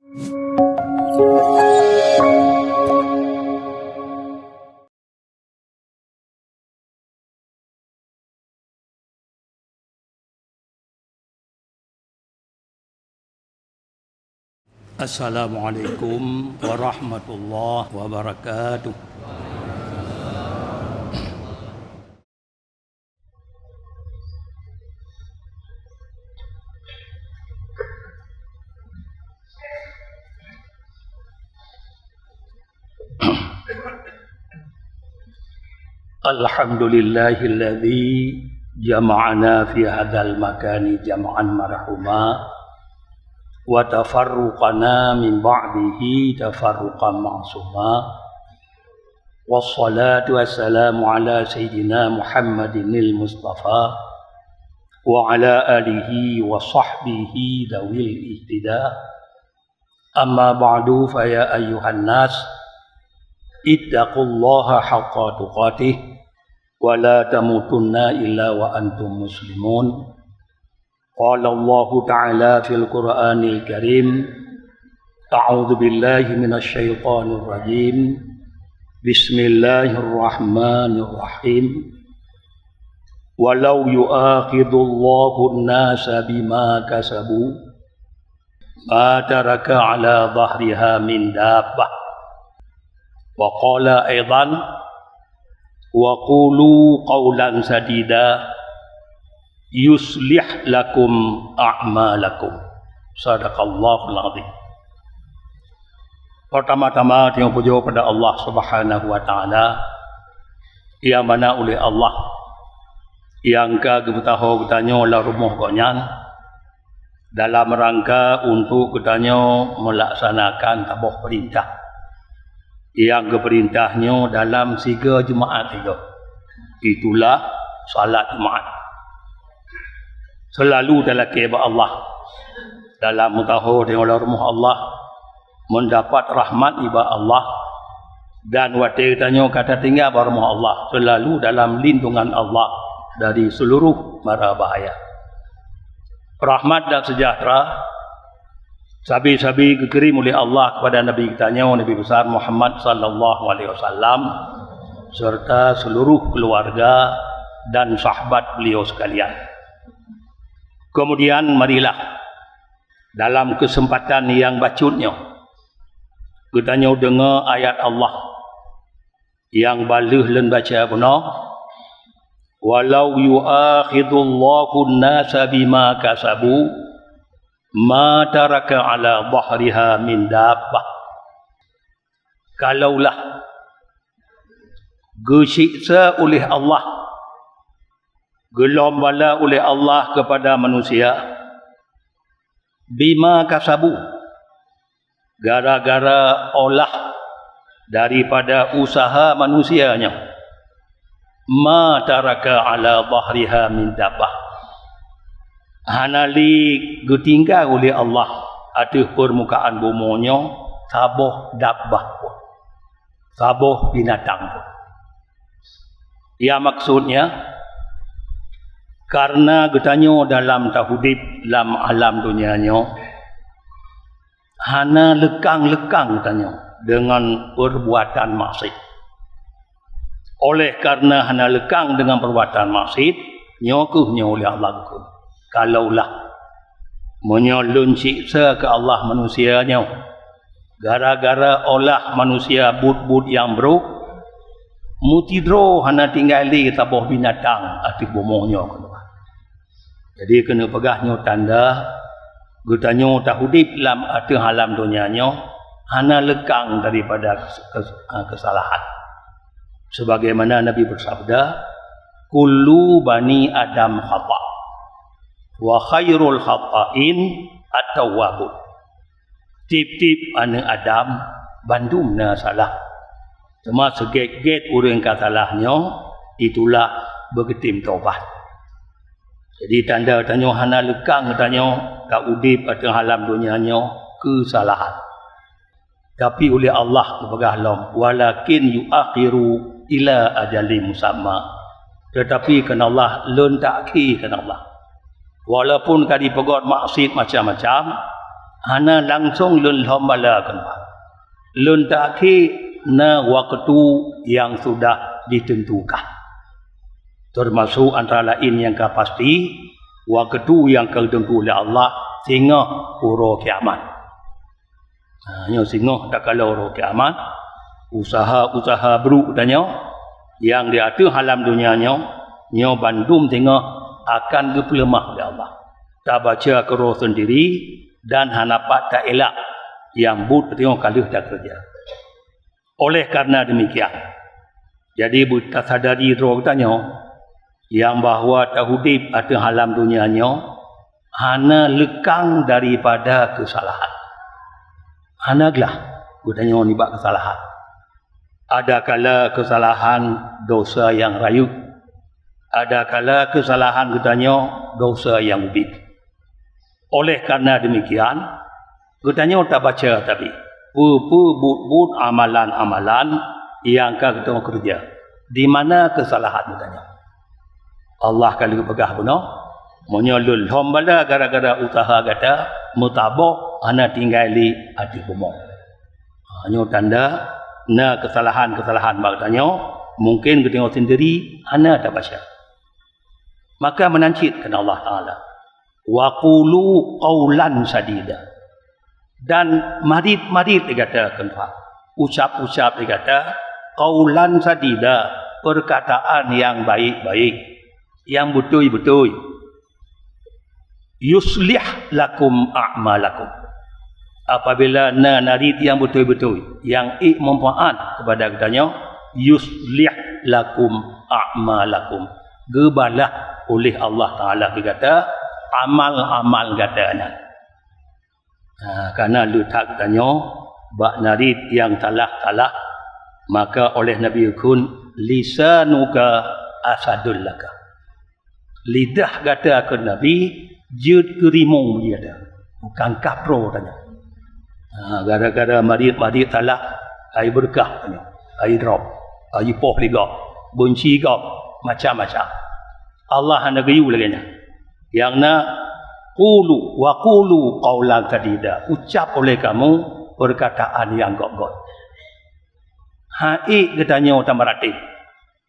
Assalamualaikum warahmatullahi wabarakatuh. Alhamdulillahilladzi jama'ana fi hadzal makani jam'an marhuma wa tafarruqana min ba'dihi tafarruqan ma'suma. Wassalatu wassalamu ala sayyidina Muhammadinil Mustafa wa ala alihi wa sahbihi dawil ihtida. Amma ba'du fa ya ayyuhan nas ittaqullaha haqqa tuqatih wa la tamutunna illa wa antum muslimun. Qala Allah Ta'ala fil Qur'anil Karim, A'udzu billahi minasy syaithanir rajim. Bismillahirrahmanirrahim. Walau yu'akhidullahu an-nasa bima kasabu ma taraka 'ala dhahriha min dabbah. Wa qala aidan wa qulu qawlan sadida yuslih lakum a'malakum. Sadaqallahul azim. Pertama-tama yang puja pada Allah Subhanahu wa taala, yang mana oleh Allah yang ka gebetaho getanyo la rumah gonyan dalam rangka untuk getanyo melaksanakan tabuh perintah yang keperintahnya dalam 3 Jumaat itu. Itulah salat Jumaat. Selalu dalam kehidupan Allah, dalam mutahur dengan rumah Allah, mendapat rahmat ibadah Allah, dan waktu tanya kata tinggal rumah Allah, selalu dalam lindungan Allah dari seluruh mara bahaya. Rahmat dan sejahtera sabi-sabi dikirim oleh Allah kepada Nabi kitanya, Nabi besar Muhammad sallallahu alaihi wasallam, serta seluruh keluarga dan sahabat beliau sekalian. Kemudian marilah dalam kesempatan yang bacutnya kita dengar ayat Allah yang baluh len baca benar. Walau yu'akhidullahu an-nasa bima kasabu ma taraka 'ala dhahriha min dabbah. Kalaulah disiksa oleh Allah, gelombala oleh Allah kepada manusia, bima kasabu, gara-gara olah daripada usaha manusianya, ma taraka 'ala dhahriha min dabbah, hanali ditinggal oleh Allah atas permukaan buminya sabuh dabbah pun, sabuh binatang pun. Ya maksudnya karena getanyo dalam tahudib dalam alam dunianya hana lekang-lekang getanyo dengan perbuatan maksiat. Oleh karena hana lekang dengan perbuatan maksiat, nyokuhnya oleh Allah hukum. Kalaulah menyolun siksa ke Allah manusianya gara-gara olah manusia but-but yang buruk, mutidro hana tinggali tabuh binatang atik bomohnya. Jadi kena pegahnya tanda getanyo tahudib dalam atas alam dunianya hana lekang daripada kesalahan. Sebagaimana Nabi bersabda, kullu bani Adam khata wa khairul khata'in at-tawwabun. Tip-tip anak Adam bandumna salah. Cuma seget-get orang kasalahnya, itulah bergetim taubat. Jadi tanda tanya hana lekang tanya ka udip pada alam dunianya kesalahan. Tapi oleh Allah kepada alam, walakin yuakhiru ila ajali musamma. Tetapi kerana Allah len takhir kerana Allah. Walaupun kali pegot maksiat macam-macam, hana langsung lun lombala kenapa lun taki na waktu yang sudah ditentukan, termasuk antara lain yang pasti waktu yang ditentu oleh Allah sehingga uro kiamat. Nyo sehingga tak kalau uro kiamat usaha buruk tanya yang dia ada halam dunianya nyo bandum sehingga akan gepelemah oleh Allah. Tak baca kero sendiri dan hanapat tak elak yang but tengok kaluh tak kerja. Oleh karena demikian, jadi kita sadari roh tanya yang bahawa tahudib ada halam dunianya hana lekang daripada kesalahan. Hana gelah tanya ni bak kesalahan. Ada kala kesalahan dosa yang rayu, ada kala kesalahan katanya dosa yang ubik. Oleh karena demikian, katanya tak baca tapi but amalan-amalan yang kita kerja. Di mana kesalahan katanya? Allah kalau pegah puno, menyolul hombala gara-gara usaha kata mutabok ana tinggali hati kumong. Hanya tanda na kesalahan-kesalahan katanya mungkin kita tengok sendiri ana tak baca. Maka menancitkan Allah Taala wa qulu qawlan sadida, dan marid dikatakan ucap-ucap dikata qawlan sadida, perkataan yang baik-baik, yang betul-betul. Yuslih lakum a'malakum, apabila narid yang betul-betul yang manfaat kepada katanya yuslih lakum a'malakum, gebalah oleh Allah Taala kata amal-amal katanya. Karena letak katanya bak narid yang talah-talah, maka oleh Nabi kun lisanuka asadul laka, lidah kata ke Nabi jud kerimung dia ada, bukan kapro tanya. Gara-gara marid talah ai berkah tanya, ai drop, ai poh liga, bunci gap macam-macam. Allah hendak gayu lagi nya. Yang na qulu wa qulu qawlan sadida, ucap oleh kamu perkataan yang gok-gok. Hai katanya utama ratib.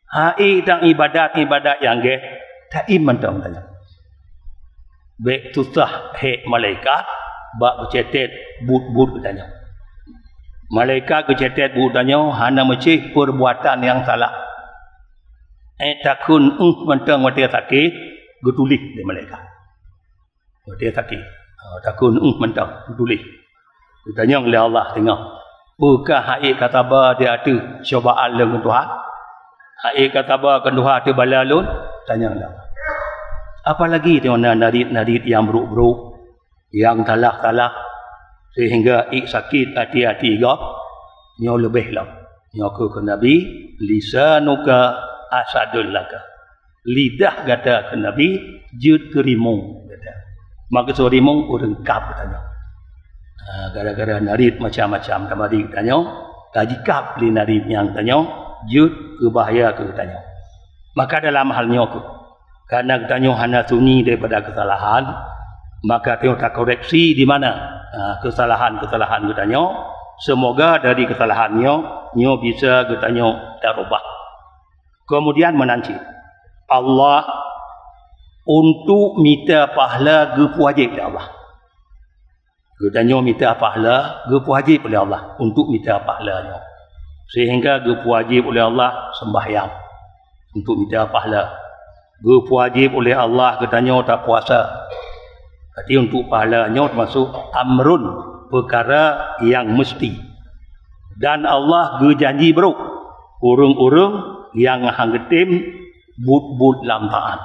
Hai tang ibadat yang ge tak iman tang tanya. Baik susah he malaikat bak bercetet but katanya. Malaikat bercetet but tanya hana mecih perbuatan yang salah. Takun mentang mati sakit getulis di malaikat. Dia sakit. Takun mentang getulis. Ditanya oleh Allah tengok. Bukan hai kata ba dia ada cobaan dengan Tuhan. Hai kata ba kan Tuhan ada bala lun, tanya oleh Allah. Apalagi tengok narid yang buruk-buruk, yang talah-talah sehingga sakit hati-hati gap, nyo lebih lah. Nyo ke Nabi lisanuka asadul laka, lidah kata ke Nabi jud kerimung kata. Maka serimung orang kap katanya. Gara-gara narid macam-macam kamari katanya, jikap li narid yang tanya jud ke bahaya ke katanya. Maka dalam halnya ke karena katanya hana sunyi daripada kesalahan, maka tengok tak koreksi di mana kesalahan-kesalahan katanya. Semoga dari kesalahannya nyo bisa katanya tak ubah. Kemudian menancit Allah untuk minta pahala gepu wajib oleh Allah. Katanya minta pahala gepu wajib oleh Allah untuk minta pahalanya. Sehingga gepu wajib oleh Allah sembahyang untuk minta pahala. Gepu wajib oleh Allah katanya tak puasa. Jadi untuk pahalanya termasuk amrun, perkara yang mesti. Dan Allah berjanji beruk urung-urung yang hanggetim but-but lampaan.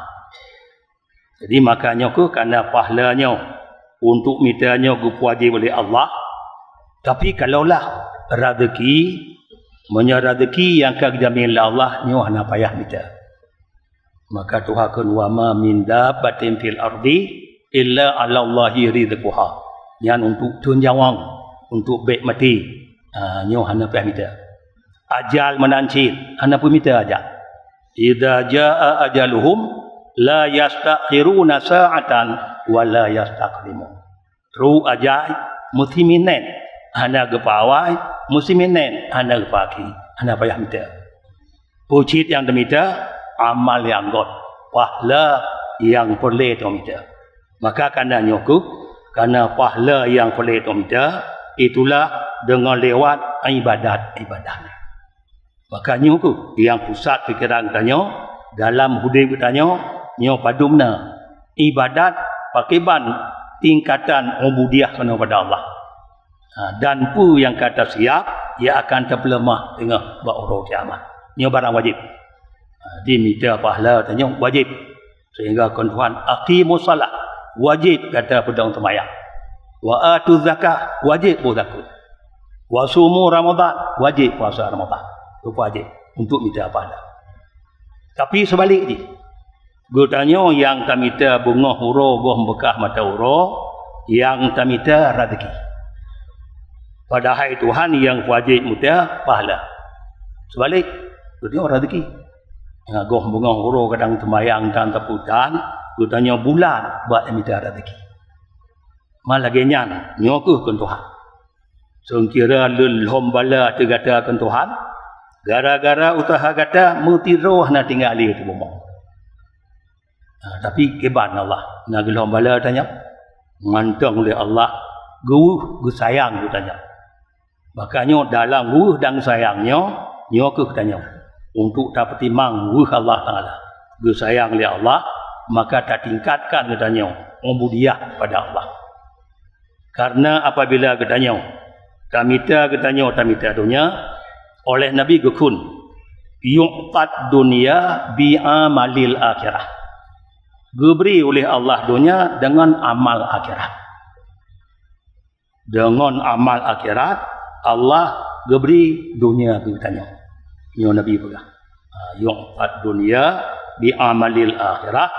Jadi makanya kerana pahalanya untuk mintanya wajib oleh Allah. Tapi kalaulah rezeki, rezeki yang kejamin oleh Allah, nyo hana payah minta. Maka Tuhan kan wa ma min dabbatin fil ardi illa 'ala Allahi rizquha. Yang untuk tunjawang, untuk baik mati, nyo hana payah minta. Ajal menancit, hana pun minta ajal. Idza jaa ajaluhum la yastakhiruna sa'atan wa la yastaqdimun. Ru ajal musliminen hana gepawai musliminen hana gepaki hana payah minta pucit yang demita amal yang god pahala yang boleh tu minta maka karena nyoku karena pahala yang boleh tu minta itulah dengan lewat ibadat maka nyoku yang pusat fikiran tanya dalam hidup tanya nyo padumna ibadat pakiban tingkatan ubudiah kepada Allah. Dan pu yang kata siap ia akan terpelemah dengan ba'urau kiamat. Ini barang wajib. Diminta pahala tanya wajib. Sehingga Tuhan aqimus salat wajib kata pedang sembahyang. Wa atu zakah wajib berzakat. Wa sumu Ramadan wajib puasa Ramadan. Itu wajib untuk minta pahala. Tapi sebalik ni gutanya yang tamita bunga huro goh bekah mata huro yang tamita rezeki. Padahal Tuhan yang wajib muta pahala. Sebalik gutanya rezeki. Goh bunga huro kadang sembahyang dan teputan gutanya bulan buat minta rezeki. Malagenyan nyokuh kan Tuhan. Sengkira lul hombala tegata kan Tuhan. Gara-gara usaha kata mutiroh na tinggal di tu bumong. Tapi keban Allah nak gelom bala tanya ngantong oleh Allah gu sayang tanya makanya dalam gu dan sayangnya nyo ke tanya untuk dapat timang gu Allah Taala gu sayang oleh Allah maka tak tingkatkan katanya ubudiah pada Allah karena apabila katanya tamita dunia oleh Nabi gekun yuqtat dunia bi amalil akhirah diberi oleh Allah dunia dengan amal akhirat. Dengan amal akhirat Allah diberi dunia katanya. Yo Nabi pegang. Yu'tat dunia bi amalil akhirah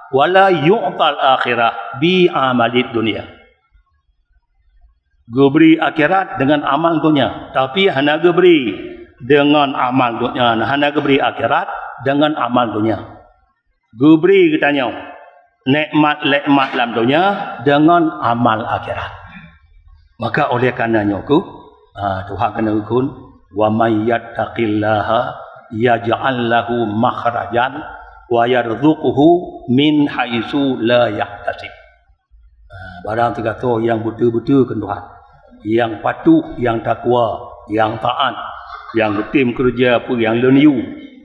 wala yu'tal akhirah bi amalid dunia. Diberi akhirat dengan amal dunia, tapi hana diberi dengan amal dunia, hana diberi akhirat dengan amal dunia. Diberi katanya nikmat dalam dunia dengan amal akhirat. Maka oleh karenanya Tuhan kena ukun wa may yattaqillaha yaj'al lahu makhrajan wa yarzuquhu min haitsu la yahtasib. Barang terkata yang betul-betul ke Tuhan, yang patuh, yang takwa, yang taat, yang betim kerja pun yang leniu,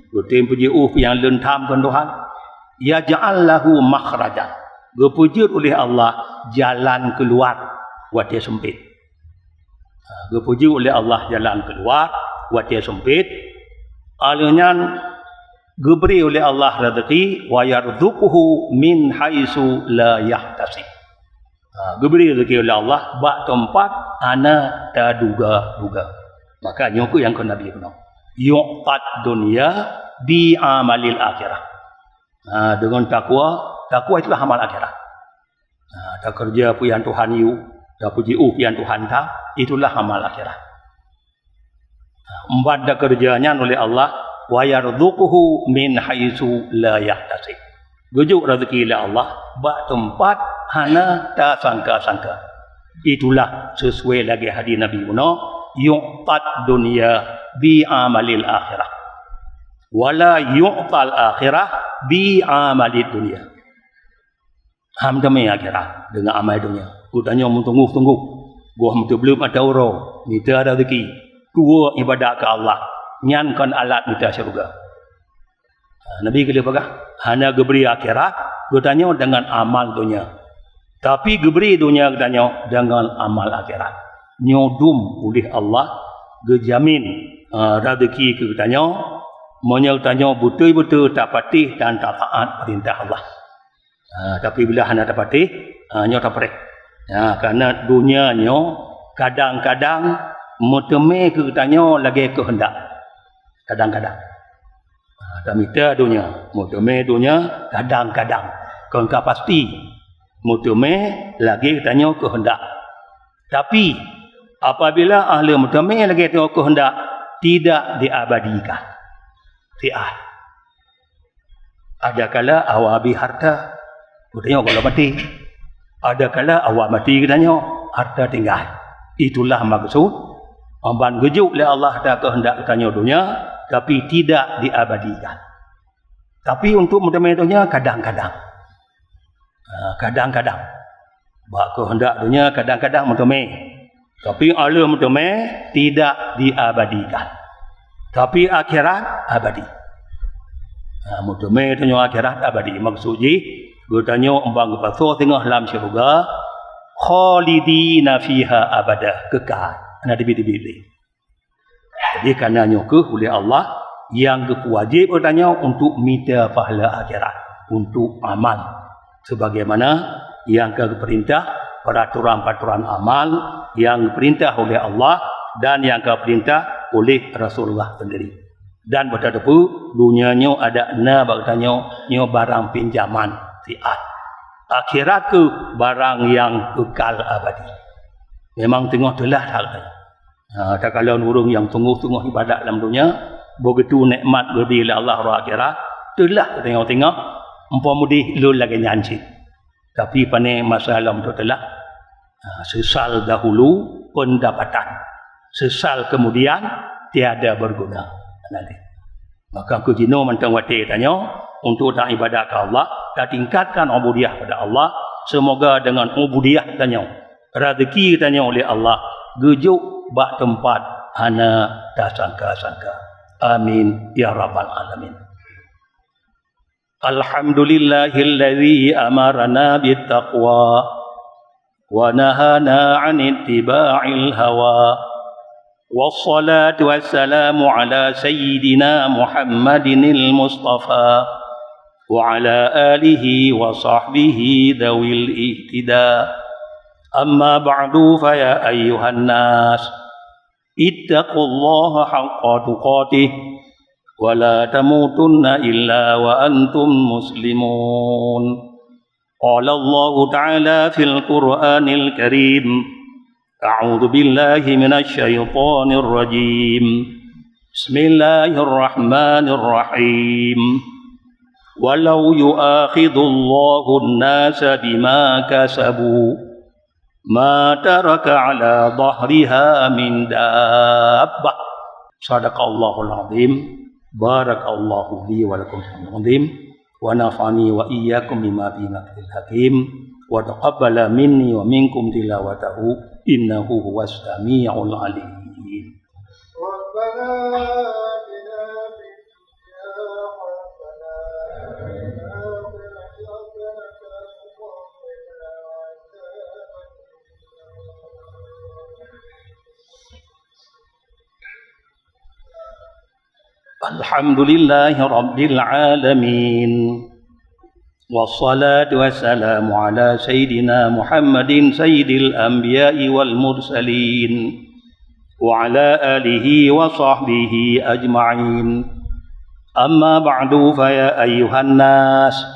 betim puji yang len tham ke Tuhan. Ya ja'allahu makhrajan. Berpujud oleh Allah jalan keluar buat dia sempit. Berpujud oleh Allah jalan keluar buat dia sempit. Alanya diberi oleh Allah rezeki wa yarzuquhu min haitsu la yahtasib. Diberi rezeki oleh Allah bak tempat ana tak duga-duga. Maka nyoku yang kena Nabi kena. Yuqtat dunia bi amalil akhirah. Dengan takwa itulah amal akhirat. Tak kerja pun yang Tuhan you, tak puji yang Tuhan tak, itulah amal akhirat. Empat dah kerjanya oleh Allah, wa yarzuquhu min haitsu la yahtasib. Gujuk rezeki oleh Allah, bak tempat hana tak sangka-sangka. Itulah sesuai lagi hadis Nabi Muhammad, yuqtat dunia bi amalil akhirah. Wala yu'tal akhirah bi amalid dunia. Hamdame akhirat dengan amal dunia. Kutanya tunggu. Gua belum ada orang, minta ada rezeki. Dua ibadat ke Allah, nyankan alat minta syurga. Nabi kata apa? Hanya diberi akhirat, kutanya dengan amal dunia. Tapi diberi dunia kutanya dengan amal akhirat. Nyodum oleh Allah, gejamin rezeki kutanya. Menyertanya betul-betul tak patih dan tak taat perintah Allah. Tapi bila hanya tak patih, hanya tak perih. Kerana dunianya kadang-kadang muteme ketanya lagi kehendak. Kadang-kadang. Tak minta dunia. Muteme dunia kadang-kadang. Kau pasti muteme lagi ketanya kehendak. Tapi apabila ahli muteme lagi ketanya kehendak tidak diabadikan. Fi'ah. Ada kala awak habis harta, katanya kalau mati. Ada kala awak mati katanya harta tinggal. Itulah maksud amban gejuk oleh Allah ada kehendak katanya dunia tapi tidak diabadikan. Tapi untuk mudah-mudahan dunia kadang-kadang. Kadang-kadang. Bak kehendak dunia kadang-kadang mudah-mudahan. Tapi alam mudah-mudahan tidak diabadikan. Tapi akhirat abadi. Mudah-mudahan dunia akhirat abadi. Maksudnya katanya ambang pasal tengah dalam syurga khalidina fiha abada, kekal. Ana dibili-bili. Jadi kerana nyukuh oleh Allah yang berwajib katanya untuk minta pahala akhirat, untuk amal sebagaimana yang keperintah peraturan-peraturan amal yang diperintah oleh Allah dan yang keperintah oleh Rasulullah sendiri. Dan pada depu dunianya ada katanya nyo barang pinjaman fiat. Akhirat ke barang yang kekal abadi. Memang tengah telah katanya. Tak kalau burung yang sungguh-sungguh ibadat dalam dunia, begitu nikmat beri oleh Allah roh akhirat, telah tengok-tengok umpamudi lu lagi nyanci. Tapi pane masalah itu telah sesal dahulu pendapatan. Sesal kemudian tiada berguna. Nanti. Maka aku jino mentang wati tanya untuk tak ibadat ke Allah, tak tingkatkan ubudiyah pada Allah. Semoga dengan ubudiyah tanya rezeki tanya oleh Allah gejuk bak tempat hana tak sangka-sangka. Amin ya rabbal alamin. Alhamdulillahilladzi amarna bittaqwa wa nahana 'an ittiba'il hawa. والصلاة والسلام على سيدنا محمد المصطفى وعلى آله وصحبه ذوي الاهتداء. أما بعد فيا أيها الناس اتقوا الله حق تقاته ولا تموتن إلا وأنتم مسلمون. قال الله تعالى في القرآن الكريم: أعوذ بالله من الشيطان الرجيم. بسم الله الرحمن الرحيم. ولو يؤاخذ الله الناس بما كسبوا ما ترك على ظهرها من دابة. صدق الله العظيم. بارك الله لي ولكم في العظيم ونفعني وإياكم بما فيه ذكر الحكيم وتقبل مني ومنكم تلاوته إنه هو السميع العليم. ربنا آتنا في الدنيا حسنة الحمد لله رب العالمين والصلاة والسلام على سيدنا محمد سيد الأنبياء والمرسلين وعلى آله وصحبه أجمعين. أما بعد فيا أيها الناس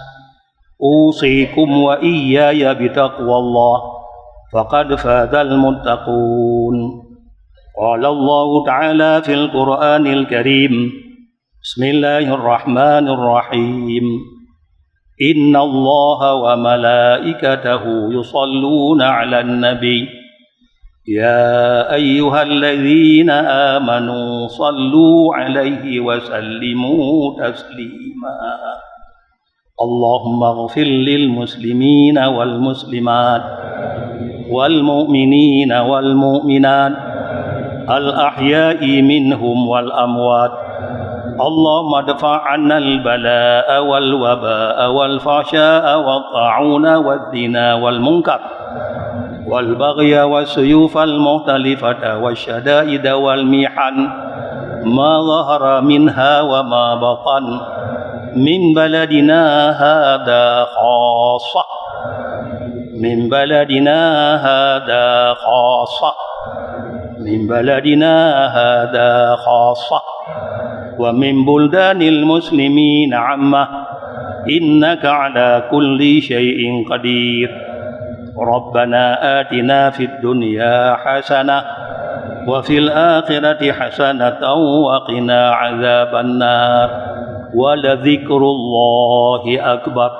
أوصيكم وإياي بتقوى الله فقد فاز المتقون. قال الله تعالى في القرآن الكريم: بسم الله الرحمن الرحيم. إن الله وملائكته يصلون على النبي يا أيها الذين آمنوا صلوا عليه وسلموا تسليما. اللهم اغفر للمسلمين والمسلمات والمؤمنين والمؤمنات الأحياء منهم والأموات. اللهم ادفع عنا البلاء والوباء والفحشاء والطاعون والزنا والمنكر والبغي والسيوف المختلفة والشدائد والمحن ما ظهر منها وما بطن من بلدنا هذا خاصة من بلدنا هذا خاصة من بلدنا هذا خاصة ومن بلدان المسلمين عامة إنك على كل شيء قدير. ربنا آتنا في الدنيا حسنة وفي الآخرة حسنة وقنا عذاب النار ولذكر الله أكبر.